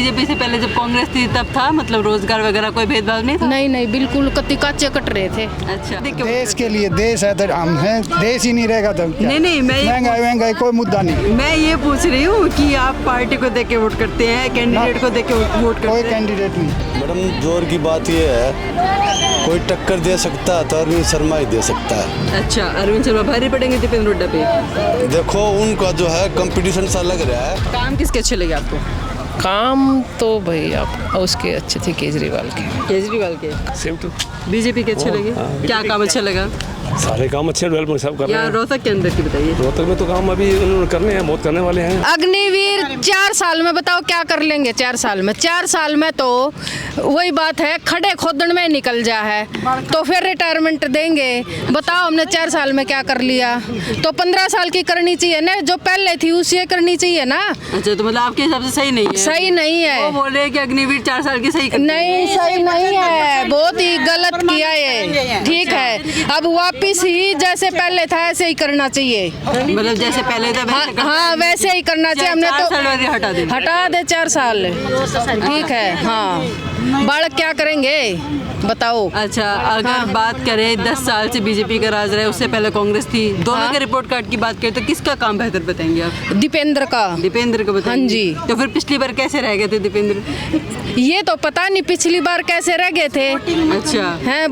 BJP से पहले जब कांग्रेस थी तब था, मतलब रोजगार वगैरह कोई भेदभाव नहीं था? नहीं बिल्कुल कच्चे काचे कट रहे थे। अच्छा, देश के लिए, देश है तो हम हैं, देश ही नहीं रहेगा तो क्या? नहीं मैं महंगाई कोई मुद्दा नहीं। मैं ये पूछ रही हूँ कि आप पार्टी को देख के वोट करते हैं, कैंडिडेट को देख के वोट करते कोई हैं? कैंडिडेट नहीं। मैडम जोर की बात ये है, कोई टक्कर दे सकता है तो अरविंद शर्मा ही दे सकता है। अच्छा, अरविंद शर्मा भारी पड़ेंगे दीपेंद्र हुड्डा पे? देखो उनका जो है कंपटीशन सा लग रहा है। काम किसके अच्छे लगे आपको? काम तो भाई आप उसके अच्छे थे, केजरीवाल के। केजरीवाल के? सेम टू बीजेपी के अच्छे लगे? क्या काम अच्छा लगा? सारे काम अच्छे डेवलपमेंट सब कर रहे या हैं। रोहतक के अंदर की बताइए। रोहतक में तो काम अभी उन्होंने करने हैं, बहुत करने वाले हैं। अग्निवीर 4 साल में बताओ क्या कर लेंगे? 4 साल में, 4 साल में तो वही बात है, खड़े खोदन में निकल जा है तो फिर रिटायरमेंट देंगे। बताओ हमने 4 साल में क्या कर लिया? तो 15 साल की करनी चाहिए ना, जो पहले थी उसे करनी चाहिए ना। अच्छा, तो मतलब आपके हिसाब से सही नहीं है? सही नहीं है। वो बोल रहे हैं कि अग्निवीर 4 साल की सही नहीं सही नहीं है, बहुत ही गलत किया ये। ठीक है, अब वापिस ही जैसे पहले था ऐसे ही करना चाहिए। मतलब जैसे पहले था वैसे करना हाँ वैसे ही करना चाहिए। हमने 4 साल तो वाली हटा दे। 4 साल। ठीक है, हाँ बालक क्या करेंगे बताओ? अच्छा, अगर बात करें 10 साल से बीजेपी का राज रहा है, उससे पहले कांग्रेस थी, दोनों के रिपोर्ट कार्ड की बात करें तो किसका काम बेहतर बताएंगे आप? दीपेंद्र का। दीपेंद्र को बताएंगे? हाँ जी। तो फिर पिछली बार कैसे रह गए थे दीपेंद्र? ये तो पता नहीं पिछली बार कैसे रह गए थे। अच्छा हैं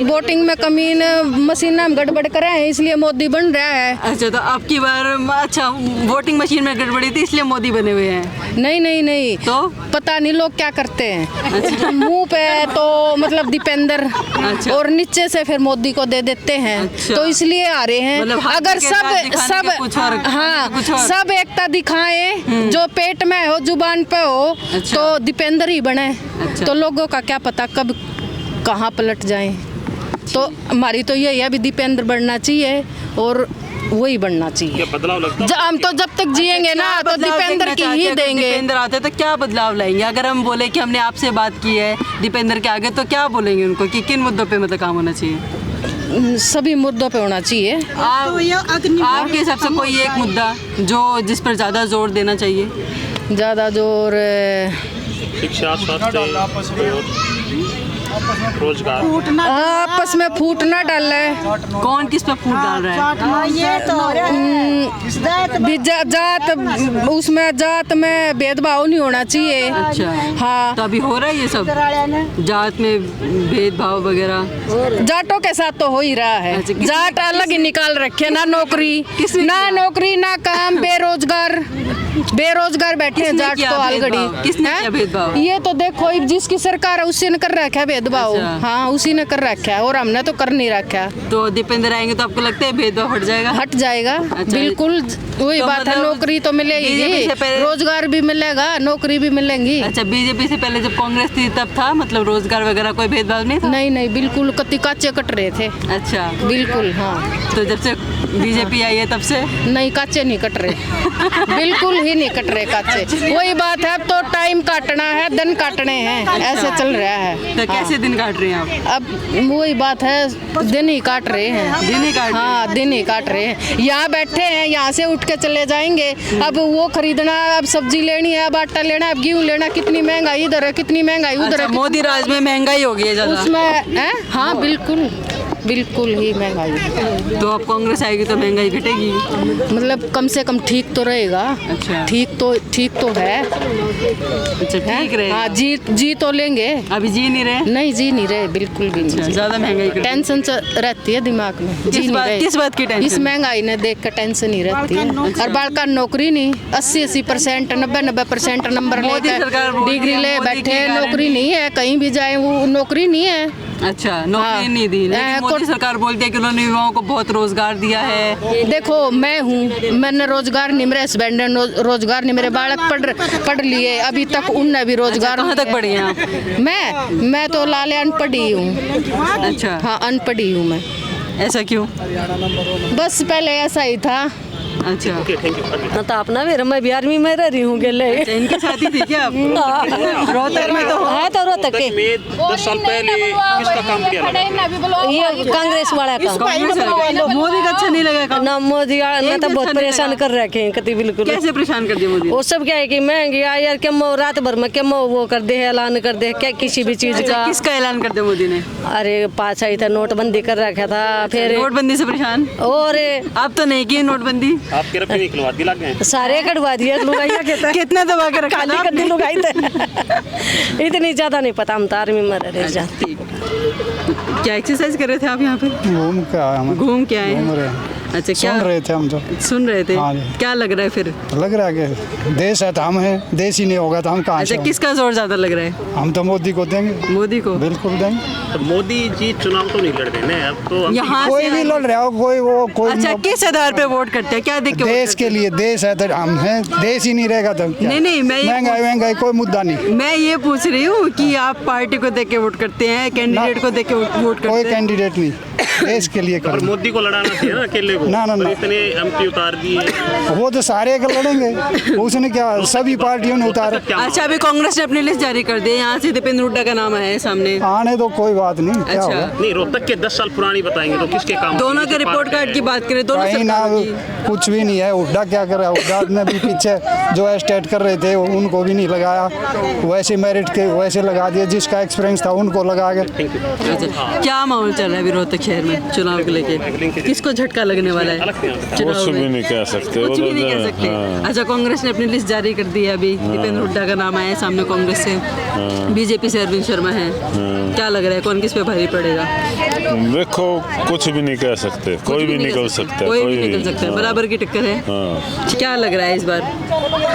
वोटिंग में कमीन मशीन में गड़बड़ करे हैं, इसलिए मोदी बन रहा है। अच्छा, तो अब की बार अच्छा वोटिंग मशीन में गड़बड़ी थी इसलिए मोदी बने हुए हैं? नहीं तो पता नहीं लोग क्या करते हैं। मुंह पे तो मतलब दीपेंद्र अच्छा। और नीचे से फिर मोदी को दे देते हैं। अच्छा। तो इसलिए आ रहे हैं। मतलब हाथ अगर के साथ दिखाने सब का कुछ और, हाँ कुछ और। सब एकता दिखाएं, जो पेट में हो जुबान पे हो अच्छा। तो दीपेंद्र ही बने। अच्छा। तो लोगों का क्या पता कब कहाँ पलट जाएं। तो हमारी तो यही है, अभी दीपेंद्र बढ़ना चाहिए और वही बनना चाहिए। बदलाव लगता हम तो जब तक जिएंगे ना क्या तो बदलाव दीपेंद्र देखना की चाहते ही हैं? अगर देंगे। दीपेंद्र आते तो क्या बदलाव लाएंगे? अगर हम बोले कि हमने आपसे बात की है दीपेंद्र के आगे, तो क्या बोलेंगे उनको कि किन मुद्दों पे मतलब काम होना चाहिए? सभी मुद्दों पे होना चाहिए। आपके हिसाब से कोई एक मुद्दा जो जिस पर ज्यादा जोर देना चाहिए? ज़्यादा जोर शिक्षा, स्वास्थ्य, रोजगार। आपस में फूट ना डाले। कौन किस पे फूट डाल रहा है? जात उसमें जात में भेदभाव नहीं होना चाहिए। अच्छा, हाँ तो अभी हो रहा है ये सब जात में भेदभाव वगैरह? जाटों के साथ तो हो ही रहा है। अच्छा, किसने- जाट अलग ही निकाल रखे, ना नौकरी किसने ना किया? नौकरी ना काम, बेरोजगार बैठे हैं किसने जाट किया तो अलगड़ी। भेदभाव? किसने हैं? किया भेदभाव? ये तो देखो जिसकी सरकार है उसी ने कर रखा है भेदभाव। अच्छा। हाँ उसी ने कर रखा है और हमने तो कर नहीं रखा। तो दीपेंद्र आएंगे तो आपको लगता है भेदभाव हट जाएगा? हट जाएगा। अच्छा। बिल्कुल वही तो बात है, मतलब नौकरी तो बीजेपी मिलेगी, से पहले- रोजगार भी मिलेगा, नौकरी भी मिलेंगी। अच्छा, बीजेपी से पहले जब कांग्रेस थी तब था, मतलब रोजगार वगैरह कोई भेदभाव नहीं था? नहीं बिल्कुल कच्चे काचे कट रहे थे। अच्छा, बिल्कुल हाँ। तो जब से बीजेपी आई है तब से? नहीं काचे नहीं कट रहे। बिल्कुल ही नहीं कट रहे काचे। वही बात है, अब तो टाइम काटना है, दिन काटने हैं, ऐसे चल रहा है। तो कैसे दिन काट रहे हैं आप? अब वही बात है, दिन ही काट रहे हैं। दिन ही काट रहे हैं? हाँ दिन ही काट रहे हैं। यहाँ बैठे हैं, यहाँ से उठ के चले जाएंगे। अब वो खरीदना, अब सब्जी लेनी है, अब आटा लेना, अब गेहूँ लेना, कितनी महंगाई इधर है, कितनी महंगाई उधर अच्छा, है। मोदी राज में महंगाई हो गई है ज्यादा? उसमें है हाँ बिल्कुल ही महंगाई है। तो अब कांग्रेस आएगी तो महंगाई घटेगी? मतलब कम से कम ठीक तो रहेगा। अच्छा। ठीक तो है। अच्छा, ठीक रहे। हाँ जी तो लेंगे। अभी जी नहीं रहे? नहीं जी नहीं रहे, बिल्कुल भी अच्छा, नहीं। ज्यादा महंगाई घटेगी। टेंशन रहती है दिमाग में। जी नहीं रहे। किस बात की टेंशन? इस महंगाई ने देख कर टेंशन ही रहती है। और बालका नौकरी नहीं, 80% 90% नंबर मोदी सरकार लेकर बोल रही डिग्री है, ले मोदी बैठे, के कारण नौकरी नहीं है, कहीं भी जाए वो नौकरी नहीं है। अच्छा, नौकरी हाँ। नहीं दी, लेकिन मोदी सरकार बोलती है कि उन्होंने युवाओं को बहुत रोजगार दिया है। देखो मैं हूँ, मैंने रोजगार नहीं, मेरे हस्बैंड ने रोजगार नहीं, मेरे बालक पढ़ लिए अभी तक, उनने भी रोजगार। कहाँ तक पढ़ी हैं आप? मैं तो लाले अनपढ़ी हूँ। अच्छा, हाँ अनपढ़ी हूँ मैं। ऐसा क्यों? बस पहले ऐसा ही था, अच्छा ओके थैंक यू ना तो अपना मेरा मैं भी आर्मी में रह रही हूँ गेले अच्छा, इनकी शादी थी क्या आप रोहतक में तो है तो रोहतक के में 10 साल पहले किसका काम किया लगा? ये कांग्रेस वाला का कांग्रेस वाला। मोदी का अच्छा नहीं लगा काम? ना मोदी ने तो बहुत परेशान कर रखे हैं कति बिल्कुल। कैसे परेशान कर दिया मोदी? वो सब क्या है कि महंगी यार क्या रात भर में क्या वो कर दे ऐलान कर दे क्या किसी भी चीज का। किसका ऐलान कर दिया मोदी ने? अरे पास आई था नोटबंदी कर रखा था फिर नोटबंदी से परेशान? और अब तो नहीं की नोटबंदी? आपके रफी निकलवा दी लग गए सारे कटवा दिए लुगाइया के कितना दबा के रखा काली था कद्दी लुगाई थे इतनी ज्यादा नहीं पता हम तो आर्मी में रह जा। ठीक। क्या एक्सरसाइज कर रहे थे आप यहाँ पे? घूम के आए हम, घूम के आए घूम हैं? रहे हैं। अच्छा क्या सुन रहे थे हम तो, सुन रहे थे? हाँ जी। क्या लग रहा है फिर? लग रहा है कि देश है तो हम हैं, देश ही नहीं होगा तो हम कहाँ से अच्छा होंगे? किसका जोर ज्यादा लग रहा है? हम तो मोदी को देंगे, मोदी को? बिल्कुल देंगे। तो मोदी जी चुनाव तो नहीं लड़ रहे ना अब तो यहाँ कोई से भी लड़ रहा हो, कोई वो कोई अच्छा किस आधार पे वोट करते हैं? क्या देख के वोट देश करते के लिए, देश है तो हम हैं, देश ही नहीं रहेगा तो क्या? नहीं, नहीं, मैं ये महंगाई महंगाई कोई मुद्दा नहीं, हैं? मैं ये पूछ रही हूँ कि आप पार्टी को देख के वोट करते हैं, कैंडिडेट को देख के वोट कोई करते हैं? कैंडिडेट नहीं, देश के लिए और करेंगे। मोदी को लड़ाना चाहिए ना अकेले को। ना, ना, तो ना। इतने एमपी उतार दिए। वो तो सारे के लड़ेंगे, उसने क्या सभी पार्टियों ने उतारे। अच्छा अभी कांग्रेस ने अपनी लिस्ट जारी कर दी है, यहाँ से दीपेंद्र हुड्डा का नाम है सामने। आने तो कोई बात नहीं, क्या अच्छा। होगा? नहीं रोहतक के 10 साल पुरानी बताएंगे तो किसके काम? दोनों के रिपोर्ट कार्ड की बात करें, दोनों कहीं ना सरकारों की। कुछ भी नहीं है। हुड्डा क्या कर रहा है? हुड्डा ने भी पीछे जो स्टेट कर रहे थे उनको भी नहीं लगाया, वैसे मेरिट के वैसे लगा दिए, जिसका एक्सपीरियंस था उनको लगा के। अच्छा क्या माहौल चल रहा है अभी रोहतक शहर में चुनाव को लेके? किसको झटका लगने वाला है चुनाव कुछ भी में? नहीं कह सकते, कुछ वो भी तो नहीं कह सकते। हाँ। अच्छा कांग्रेस ने अपनी लिस्ट जारी कर दी है अभी, दीपेंद्र हुड्डा का नाम आया है सामने कांग्रेस से, बीजेपी से अरविंद शर्मा है। क्या लग रहा है कौन किस पे भारी पड़ेगा? देखो कुछ भी नहीं कह सकते, कुछ कोई भी नहीं निकल कह सकता है, कोई भी निकल सकता है, हाँ। बराबर की टक्कर है। हाँ। क्या लग रहा है इस बार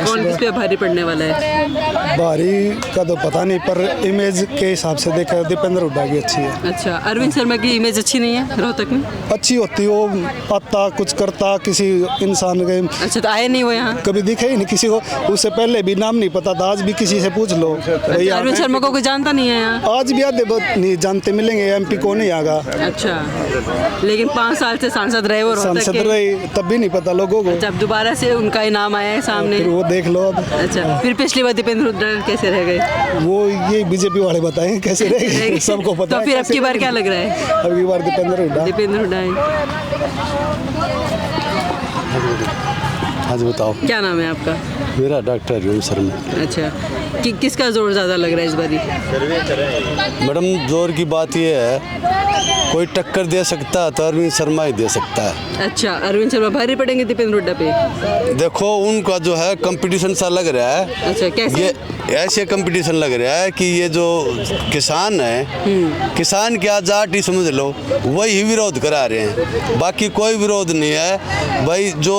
कौन किस पे भारी पड़ने वाला है? भारी का तो पता नहीं, पर इमेज के हिसाब से देखा दीपेंद्र हुड्डा की अच्छी है। अच्छा अरविंद शर्मा की इमेज अच्छी नहीं है रोहतक में? अच्छी होती, वो आता कुछ करता किसी इंसान के, अच्छा तो आए नहीं वो यहाँ? कभी दिखे ही नहीं किसी को। उससे पहले भी नाम नहीं पता था, आज भी किसी से पूछ लो भैया। अरविंद शर्मा को कोई जानता नहीं है यहाँ? आज भी आधे बहुत नहीं जानते, मिलेंगे एमपी को नहीं आगा। अच्छा लेकिन 5 साल से सांसद रहे वो रोहतक सांसद के। रहे तब भी नहीं पता लोगों को। जब दोबारा से उनका ही नाम आया है सामने, फिर वो देख लो अब। अच्छा फिर पिछली बार दीपेंद्र हुड्डा कैसे रह गए? वो ये बीजेपी वाले बताएं कैसे रहेंगे, सबको पता तो है फिर अब कैसे की बार क्या रहेंगे। लग रहा है? अब की बार दीपेंद्र हुड्डा। दीपेंद्र हुड्डा है। आज बताओ। क्या नाम है आपका? मेरा डॉक्टर अरविंद शर्मा। अच्छा किसका जोर ज़्यादा लग रहा है इस बारी? मैडम जोर की बात ये है, कोई टक्कर दे सकता है तो अरविंद शर्मा ही दे सकता है। अच्छा अरविंद शर्मा भारी पड़ेंगे दीपेंद्र हुड्डा पे? देखो उनका जो है कंपटीशन सा लग रहा है। अच्छा कैसे? ये ऐसे कंपटीशन लग रहा है कि ये जो किसान है, किसान क्या जाट ही समझ लो, वही विरोध करा रहे हैं, बाकी कोई विरोध नहीं है भाई। जो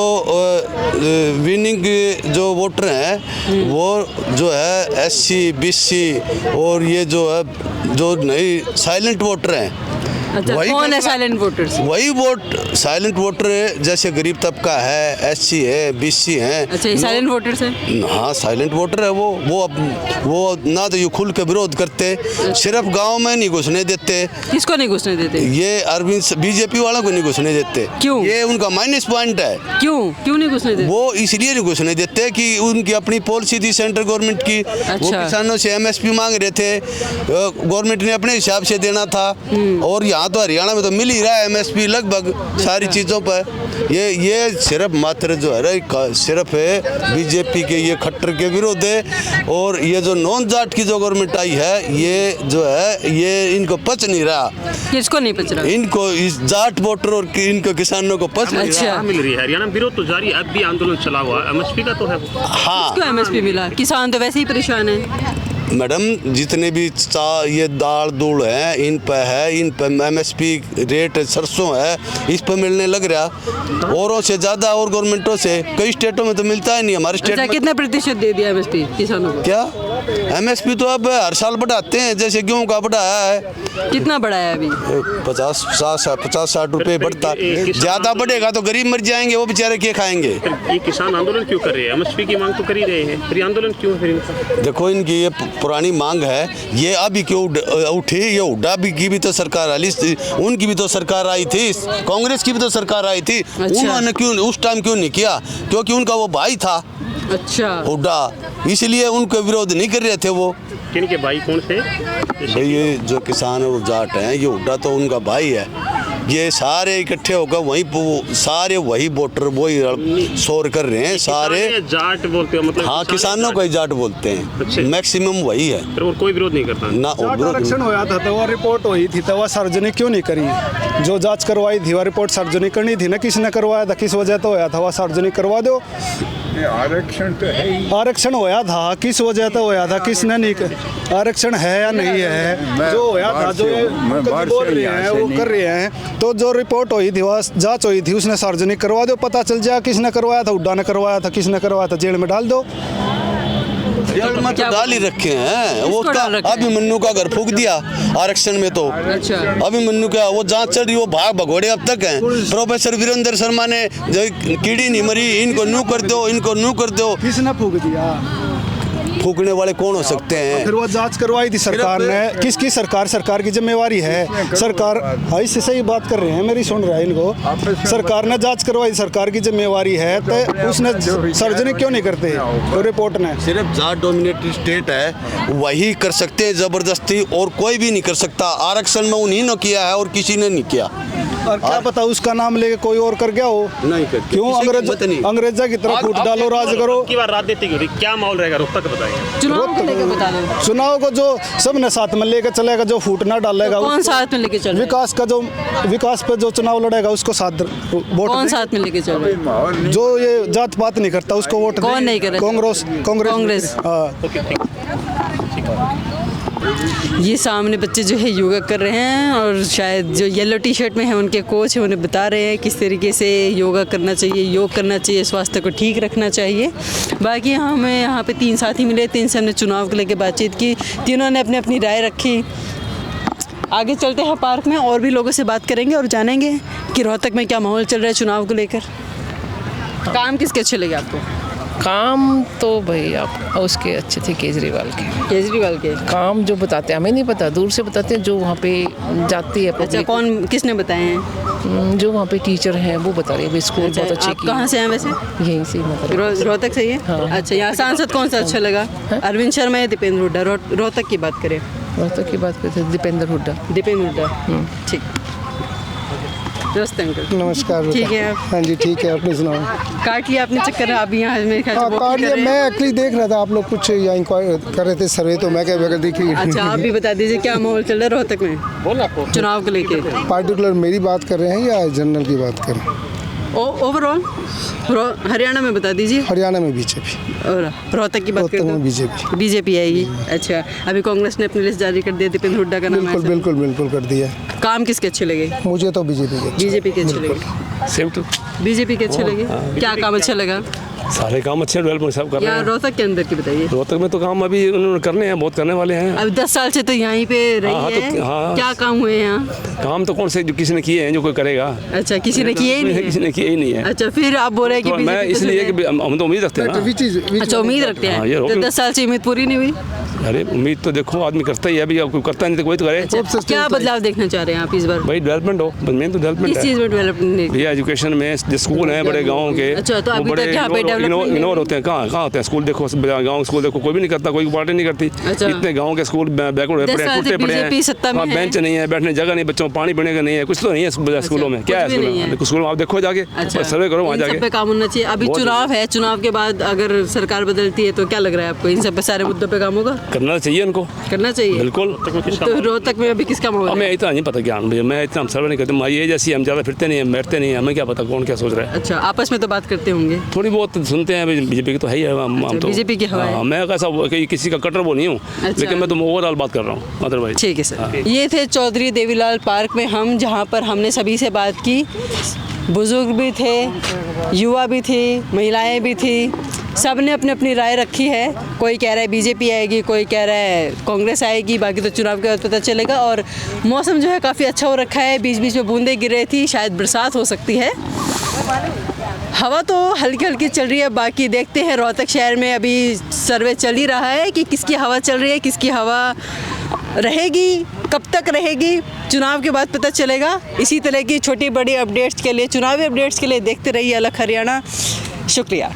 विनिंग जो वोटर हैं वो जो है SC BC और ये जो है जो नई साइलेंट वोटर हैं। अच्छा वही कौन है करना- साइलेंट वोटर्स? वही वोट साइलेंट वोटर है, जैसे गरीब तबका है, SC है, BC है। अच्छा ये साइलेंट वोटर्स हैं? हाँ साइलेंट वोटर है वो ना तो ये खुल के विरोध करते, सिर्फ गांव में नहीं घुसने देते। किसको नहीं घुसने देते? ये अरविंद बीजेपी वालों को नहीं घुसने देते। क्यों? ये उनका माइनस पॉइंट है। क्यों नहीं घुसने देते? वो इसलिए नहीं घुसने देते कि उनकी अपनी पॉलिसी थी सेंट्रल गवर्नमेंट की। वो अच्छा। किसानों से MSP मांग रहे थे, गवर्नमेंट ने अपने हिसाब से देना था। और यहाँ तो हरियाणा में तो मिल ही रहा है MSP लगभग सारी चीज़ों पर। ये सिर्फ मात्र जो है सिर्फ है बीजेपी के, ये खट्टर के विरोध है। और ये जो नॉन जाट की जो गवर्नमेंट आई है, ये जो है ये इनको पच नहीं रहा। किसको नहीं पच रहा? इनको इस जाट वोटर और इनको किसानों को पच नहीं अच्छा। रहा। मिल रही है हरियाणा में विरोध तो जारी, अब भी आंदोलन चला हुआ है। MSP का तो है। हाँ किसको MSP मिला? किसान तो वैसे ही परेशान है। मैडम, जितने भी ये दाल दूल है इन पे MSP रेट सरसों है, इस पर मिलने लग रहा। औरों से ज़्यादा और गवर्नमेंटों से कई स्टेटों में तो मिलता ही नहीं। हमारे स्टेट अच्छा में कितना प्रतिशत दे दिया MSP किसानों को? क्या MSP तो अब हर साल बढ़ाते हैं, जैसे गेहूँ का बढ़ाया है। कितना बढ़ाया अभी? 50-60 रुपये बढ़ता। ज़्यादा बढ़ेगा तो गरीब मर जाएंगे, वो बेचारे क्या खाएंगे। ये किसान आंदोलन क्यों कर रहे हैं? MSP की मांग तो कर ही रहे हैं, फिर आंदोलन क्यों है फिर इनका? देखो इनकी ये पुरानी मांग है, ये अभी क्यों उठी? ये हुड्डा भी की भी तो सरकार आई, उनकी भी तो सरकार आई थी, कांग्रेस की भी तो सरकार आई थी। उन्होंने क्यों उस टाइम क्यों नहीं किया? क्योंकि उनका वो भाई था। अच्छा, हुड्डा, इसलिए उनका विरोध नहीं कर रहे थे वो। किनके भाई कौन से? भाई ये जो किसान और जाट हैं, ये हुड्डा तो उनका भाई है। ये सारे इकट्ठे होकर वहीं सारे वही वोटर वही शोर कर रहे हैं सारे। जाट बोलते हो मतलब? हाँ, किसानों को ही जाट बोलते हैं, मैक्सिमम वही है। फिर वो कोई विरोध नहीं करता ना आरक्षण होया था तो वो रिपोर्ट हुई थी तो वह सार्वजनिक क्यों नहीं करी? जो जांच करवाई थी वह रिपोर्ट सार्वजनिक करनी थी ना, किसने करवाया था, किस वजह तो होया था, वह सार्वजनिक करवा दो। आरक्षण तो है ही, आरक्षण होया था, किस वजह तो होया था, किसने नहीं आरक्षण है या नहीं है? जो होया था, जो बोल रहे हैं वो कर रहे हैं, तो जो रिपोर्ट हुई थी वह जांच हुई थी, उसने सार्वजनिक करवा दो, पता चल जाए किसने करवाया था। हुड्डा ने करवाया था, किसने करवाया था, जेल में डाल दो। जेल में तो डाल ही रखे हैं वो। अभिमन्यु का घर फूंक दिया आरक्षण में तो। अच्छा, अभिमन्यु का वो जांच चल रही, वो भाग भगोड़े अब तक हैं। प्रोफेसर वीरेंद्र शर्मा ने जो कीड़ी नहीं मरी, इनको नू कर दो, इनको नू कर दो। किसने फूंक दिया? फूकने वाले कौन हो सकते हैं? फिर वो जांच करवाई थी सरकार ने, किसकी सरकार? सरकार की जिम्मेवारी है। सरकार ऐसे सही बात कर रहे हैं, मेरी सुन रहा है इनको। सरकार ने जांच करवाई, सरकार की जिम्मेवारी है, तो उसने सार्वजनिक क्यों नहीं करते तो रिपोर्ट ने? सिर्फ जाट डोमिनेटेड स्टेट है, वही कर सकते हैं जबरदस्ती, और कोई भी नहीं कर सकता। आरक्षण में उन्हीं ने किया है और किसी ने नहीं किया। और क्या पता उसका नाम लेके कोई और कर गया हो? नहीं कर, क्यों अंग्रेजा की तरफ फूट डालो, राज करो। की बार राजनीतिक हो रही, क्या माहौल रहेगा रोहतक बताइए? चुनाव को लेकर बता दो। चुनाव को जो सबने साथ में लेकर चलेगा, जो फूट ना डालेगा, तो कौन साथ में लेके चल रहा है? विकास का जो विकास पे जो चुनाव लड़ेगा उसको साथ वोट। कौन साथ में लेके चल रहा है? जो ये जात पात नहीं करता उसको वोट। कौन नहीं कर रहा? कांग्रेस। ये सामने बच्चे जो है योगा कर रहे हैं, और शायद जो येलो टी शर्ट में है उनके कोच है, उन्हें बता रहे हैं किस तरीके से योगा करना चाहिए, योग करना चाहिए, स्वास्थ्य को ठीक रखना चाहिए। बाकी हमें यहाँ पे 3 साथी मिले, 3 से हमने चुनाव को लेकर बातचीत की, तीनों ने अपनी अपनी राय रखी। आगे चलते हैं पार्क में, और भी लोगों से बात करेंगे और जानेंगे कि रोहतक में क्या माहौल चल रहा है चुनाव को लेकर। काम किसके अच्छे लगे आपको? काम तो भाई आप उसके अच्छे थे, केजरीवाल के। केजरीवाल के काम जो बताते हैं हमें नहीं पता, दूर से बताते हैं, जो वहाँ पे जाती है। अच्छा, कौन किसने बताए हैं? जो वहाँ पे टीचर हैं वो बता रहे हैं, स्कूल बहुत अच्छे। आप कहाँ से हैं वैसे? यहीं से मतलब रोहतक से ही है। हाँ। अच्छा, यहाँ सांसद कौन सा अच्छा लगा? अरविंद शर्मा या दीपेंद्र हुड्डा? रोहतक की बात करें, रोहतक की बात करते हैं, दीपेंद्र हुड्डा। दीपेंद्र हुड्डा, ठीक। नमस्ते अंकल। नमस्कार। ठीक है। हाँ जी ठीक है, अपनी सुनाओ। काट लिया आपने चक्कर? अभी यहाँ मेरे ख्याल से हाँ walking काट लिया। कर रहे मैं हैं। एक्चुअली देख रहा था आप लोग कुछ या इंक्वायरी कर रहे थे, सर्वे, तो मैं क्या देखिए। अच्छा, आप भी बता दीजिए क्या माहौल चल रहा है रोहतक में चुनाव को लेके? पार्टिकुलर मेरी बात कर रहे हैं या जनरल की बात कर रहे हैं? ओवरऑल हरियाणा में बता दीजिए। हरियाणा में बीजेपी और रोहतक की बात रोहतक में करें? बीजेपी आएगी। अच्छा, अभी कांग्रेस ने अपनी लिस्ट जारी कर दी, दीपेंद्र हुड्डा का नाम बिल्कुल है। बिल्कुल बिल्कुल कर दिया। काम किसके अच्छे लगे? मुझे तो बीजेपी के अच्छे लगे। सेम टू बीजेपी के अच्छे लगे। क्या काम अच्छा लगा? सारे काम अच्छे डेवलपमेंट सब कर रहे यहाँ हैं। रोहतक के अंदर की बताइए। रोहतक में तो काम अभी उन्होंने करने हैं, बहुत करने वाले हैं। अब 10 साल से तो यहीं पे रही हाँ, है। तो हाँ। क्या काम हुए यहाँ? काम तो कौन से जो किसी ने किए हैं, जो कोई करेगा। अच्छा, किसी ने किए ही नहीं है। किसी ने किए ही नहीं है। अच्छा, फिर आप बोल रहे हैं कि तो मैं बीजेपी को इसलिए चुने। कि हम तो उम्मीद रखते हैं ना। अच्छा, उम्मीद रखते हाँ, ये हैं। रोक तो लो। 10 साल से उम्मीद पूरी नहीं हुई। अरे उम्मीद तो देखो आदमी करता ही है, अभी अब कोई करता नहीं तो कोई तो करे। क्या बदलाव देखना चाह रहे हैं आप इस बार? भाई डेवलपमेंट हो, मेन तो डेवलपमेंट किस है चीज़ में डेवलपमेंट? भैया। एजुकेशन में जो स्कूल हैं बड़े गाँव के, अच्छा, तो वो अभी बड़े तक यहाँ पे डेवलपमेंट इग्नोर होते हैं। कहाँ होते हैं स्कूल? देखो गाँव स्कूल देखो, कोई भी नहीं करता, कोई पार्टी नहीं करती। अच्छा। इतने गाँव के स्कूल बैकवर्ड 10 साल से टूटे पड़े बीजेपी सत्ता में हैं, है। बेंच नहीं है, बैठने जगह नहीं, बच्चों पानी पीने का नहीं है, कुछ तो नहीं है स्कूलों में। क्या है कुछ भी नहीं है। स्कूल में? आप देखो जाके, सर्वे करो वहाँ इन सब जाके। पे काम होना चाहिए। अभी बहुत चुनाव है, चुनाव के बाद अगर सरकार बदलती है तो क्या लग रहा है आपको? इन सब पे सारे मुद्दों पे काम होगा? करना चाहिए उनको, करना चाहिए। बिल्कुल। तो रोहतक में अभी किसका माहौल है? हमें इतना नहीं पता ज्ञान भैया, मैं इतना सर्वे नहीं करता। ये जैसी हम ज़्यादा फिरते नहीं हैं, बैठते नहीं हैं, हमें क्या पता कौन क्या सोच रहा है। अच्छा, आपस में तो बात करते होंगे? थोड़ी बहुत सुनते हैं। बीजेपी की तो है ही है। हम तो बीजेपी की हवा है। हाँ, मैं कैसा किसी का कटर वो नहीं हूँ, अच्छा। लेकिन मैं तो ओवरऑल बात कर रहा हूँ अदरवाइज। ठीक है सर। ये थे चौधरी देवीलाल पार्क में हम, जहाँ पर हमने सभी से बात की। बुजुर्ग भी थे, युवा भी थी, महिलाएं भी थी, सब ने अपनी अपनी राय रखी है। कोई कह रहा है बीजेपी आएगी, कोई कह रहा है कांग्रेस आएगी, बाकी तो चुनाव के बाद पता चलेगा। और मौसम जो है काफ़ी अच्छा हो रखा है, बीच बीच में बूंदें गिर रही थी, शायद बरसात हो सकती है। हवा तो हल्की हल्की चल रही है, बाकी देखते हैं रोहतक शहर में अभी सर्वे चल ही रहा है कि किसकी हवा चल रही है, किसकी हवा रहेगी, कब तक रहेगी, चुनाव के बाद पता चलेगा। इसी तरह की छोटी बड़ी अपडेट्स के लिए, चुनावी अपडेट्स के लिए देखते रहिए अलग हरियाणा। शुक्रिया।